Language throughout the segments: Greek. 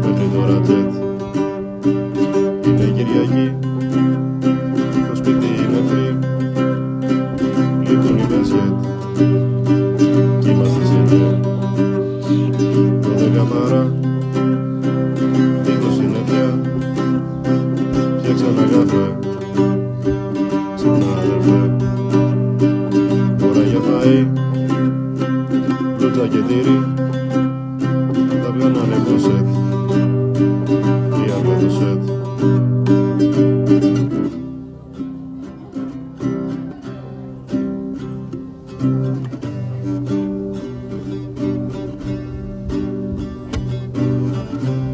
μέχρι τώρα τζετ. Είναι Κυριακή, το σπίτι είναι free, λείπουν οι μπάσκετ κι είμαστε σύνδεο. 12 παρά, 20 συννεφιά, φτιάξαμε καφέ, ξυπνά αδερφέ. Ώρα για φαΐ, λούτσα και τύρι, τα βγάνανε κοσέτ, πήγαμε το σετ.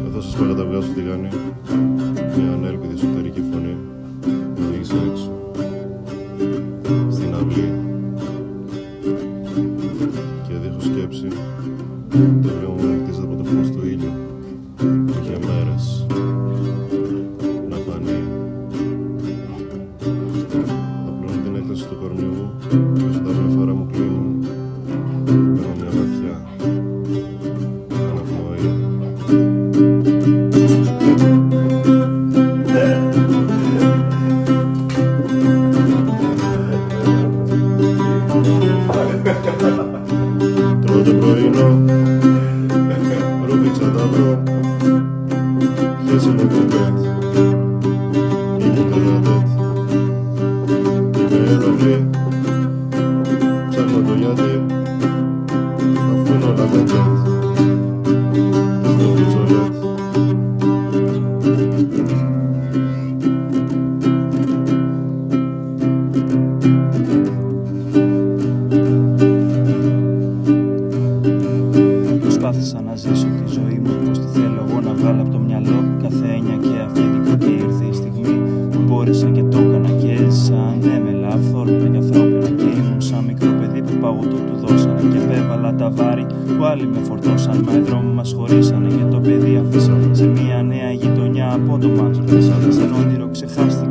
Εδώ σας παραταβγάζω στη γάνη, μια ανέλπιδη εσωτερική φωνή με οδήγησε έξω στην αυλή και δίχως σκέψη το βλέμμα μου ανοιχτίζεται από το φως του ήλιου που είχε μέρες να φανεί. Απλώνω την έκταση του κορμιού μου και όσο τα βλεφάρα μου κλείνουν παίρνω μια βαθιά αναπνοή. Τρώω το πρωινό, ρούβηξα τα βρω, χέσαμε το πέτ, ήμουν τελατέτ. Είμαι ενοχλή, ψάχνω το γιατί, αφού είναι όλα με τσέτ, δες το πιτσολέτ. Προσπάθησα να ζήσω τη ζωή μου πως τη θέλω εγώ να βγάλω από το μυαλό. Κάθε έννοια και αφέντικα και ήρθε η στιγμή που μπόρεσα και το έκανα και έζησα ανέμελα, αυθόρμητα και ανθρώπινα. Και ήμουν σαν μικρό παιδί που παγωτό του δώσανε και επέβαλα τα βάρη που άλλοι με φορτώσαν. Μα οι δρόμοι μας χωρίσανε και το παιδί αφήσανε σε μια νέα γειτονιά απότομα. Σαν όνειρο ξεχάστηκε